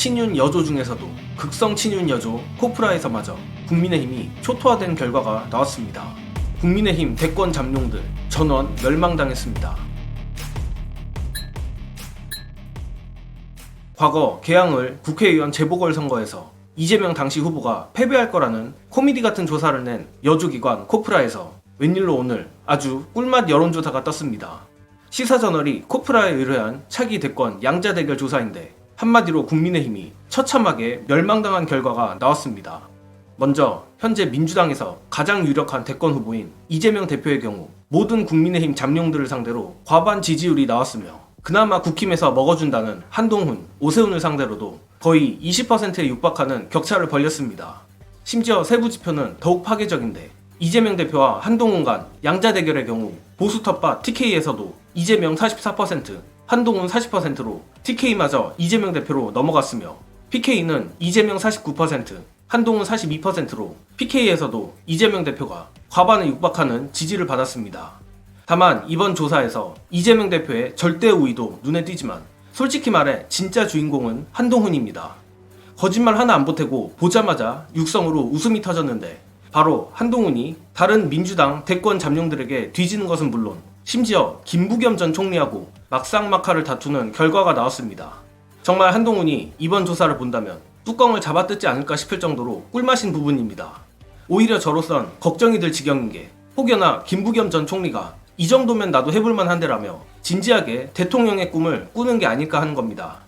친윤 여조 중에서도 극성 친윤 여조 코프라에서마저 국민의힘이 초토화된 결과가 나왔습니다. 국민의힘 대권 잠룡들 전원 멸망당했습니다. 과거 개항을 국회의원 재보궐선거에서 이재명 당시 후보가 패배할 거라는 코미디 같은 조사를 낸 여조기관 코프라에서 웬일로 오늘 아주 꿀맛 여론조사가 떴습니다. 시사저널이 코프라에 의뢰한 차기 대권 양자 대결 조사인데 한마디로 국민의힘이 처참하게 멸망당한 결과가 나왔습니다. 먼저 현재 민주당에서 가장 유력한 대권 후보인 이재명 대표의 경우 모든 국민의힘 잠룡들을 상대로 과반 지지율이 나왔으며 그나마 국힘에서 먹어준다는 한동훈, 오세훈을 상대로도 거의 20%에 육박하는 격차를 벌렸습니다. 심지어 세부 지표는 더욱 파괴적인데 이재명 대표와 한동훈 간 양자 대결의 경우 보수 텃밭 TK에서도 이재명 44%, 한동훈 40%로 TK마저 이재명 대표로 넘어갔으며 PK는 이재명 49%, 한동훈 42%로 PK에서도 이재명 대표가 과반에 육박하는 지지를 받았습니다. 다만 이번 조사에서 이재명 대표의 절대 우위도 눈에 띄지만 솔직히 말해 진짜 주인공은 한동훈입니다. 거짓말 하나 안 보태고 보자마자 육성으로 웃음이 터졌는데 바로 한동훈이 다른 민주당 대권 잠룡들에게 뒤지는 것은 물론 심지어 김부겸 전 총리하고 막상막하를 다투는 결과가 나왔습니다. 정말 한동훈이 이번 조사를 본다면 뚜껑을 잡아뜯지 않을까 싶을 정도로 꿀맛인 부분입니다. 오히려 저로선 걱정이 될 지경인 게 혹여나 김부겸 전 총리가 이 정도면 나도 해볼만 한데라며 진지하게 대통령의 꿈을 꾸는 게 아닐까 하는 겁니다.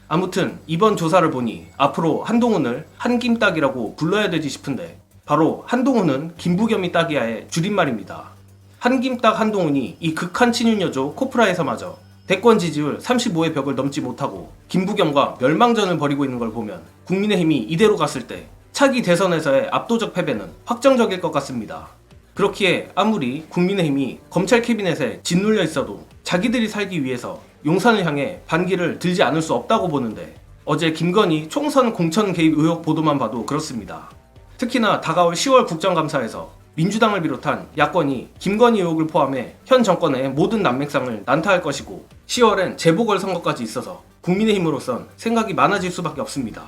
아무튼 이번 조사를 보니 앞으로 한동훈을 한김딱이라고 불러야 되지 싶은데 바로 한동훈은 김부겸이 딱이야의 줄임말입니다. 한김딱 한동훈이 이 극한 친윤여조 코프라에서마저 대권 지지율 35의 벽을 넘지 못하고 김부겸과 멸망전을 벌이고 있는 걸 보면 국민의힘이 이대로 갔을 때 차기 대선에서의 압도적 패배는 확정적일 것 같습니다. 그렇기에 아무리 국민의힘이 검찰 캐비넷에 짓눌려 있어도 자기들이 살기 위해서 용산을 향해 반기를 들지 않을 수 없다고 보는데 어제 김건희 총선 공천 개입 의혹 보도만 봐도 그렇습니다. 특히나 다가올 10월 국정감사에서 민주당을 비롯한 야권이 김건희 의혹을 포함해 현 정권의 모든 난맥상을 난타할 것이고 10월엔 재보궐선거까지 있어서 국민의힘으로선 생각이 많아질 수밖에 없습니다.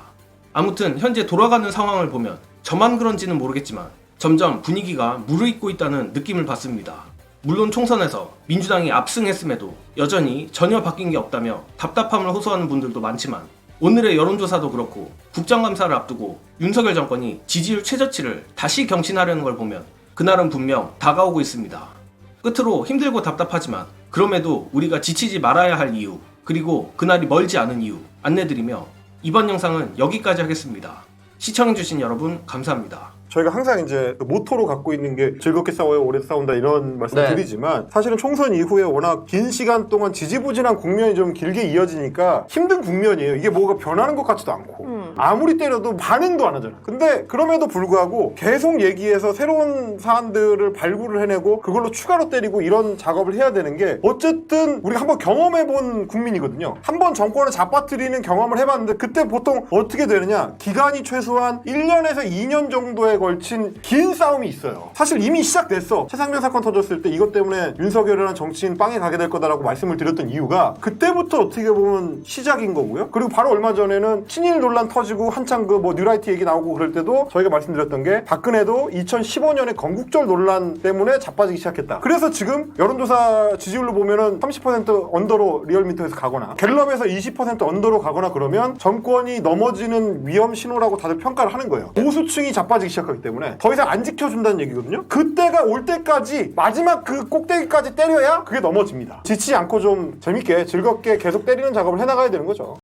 아무튼 현재 돌아가는 상황을 보면 저만 그런지는 모르겠지만 점점 분위기가 무르익고 있다는 느낌을 받습니다. 물론 총선에서 민주당이 압승했음에도 여전히 전혀 바뀐 게 없다며 답답함을 호소하는 분들도 많지만 오늘의 여론조사도 그렇고 국정감사를 앞두고 윤석열 정권이 지지율 최저치를 다시 경신하려는 걸 보면 그날은 분명 다가오고 있습니다. 끝으로 힘들고 답답하지만 그럼에도 우리가 지치지 말아야 할 이유 그리고 그날이 멀지 않은 이유 안내드리며 이번 영상은 여기까지 하겠습니다. 시청해주신 여러분 감사합니다. 저희가 항상 이제 모토로 갖고 있는 게 즐겁게 싸워요, 오래 싸운다 이런 말씀을 드리지만 사실은 총선 이후에 워낙 긴 시간 동안 지지부진한 국면이 좀 길게 이어지니까 힘든 국면이에요. 이게 뭐가 변하는 것 같지도 않고 아무리 때려도 반응도 안 하잖아. 근데 그럼에도 불구하고 계속 얘기해서 새로운 사안들을 발굴을 해내고 그걸로 추가로 때리고 이런 작업을 해야 되는 게 어쨌든 우리가 한번 경험해본 국민이거든요. 한번 정권을 잡아뜨리는 경험을 해봤는데 그때 보통 어떻게 되느냐, 기간이 최소한 1년에서 2년 정도의 걸친 긴 싸움이 있어요. 사실 이미 시작됐어. 최상병 사건 터졌을 때 이것 때문에 윤석열이라는 정치인 빵에 가게 될 거다라고 말씀을 드렸던 이유가 그때부터 어떻게 보면 시작인 거고요. 그리고 바로 얼마 전에는 친일 논란 터지고 한창 그 뭐 뉴라이트 얘기 나오고 그럴 때도 저희가 말씀드렸던 게 박근혜도 2015년에 건국절 논란 때문에 자빠지기 시작했다. 그래서 지금 여론조사 지지율로 보면은 30% 언더로 리얼미터에서 가거나 갤럽에서 20% 언더로 가거나 그러면 정권이 넘어지는 위험 신호라고 다들 평가를 하는 거예요. 보수층이 자빠지기 시작하기 때문에 더 이상 안 지켜준다는 얘기거든요. 그때가 올 때까지 마지막 그 꼭대기까지 때려야 그게 넘어집니다. 지치지 않고 좀 재밌게 즐겁게 계속 때리는 작업을 해나가야 되는 거죠.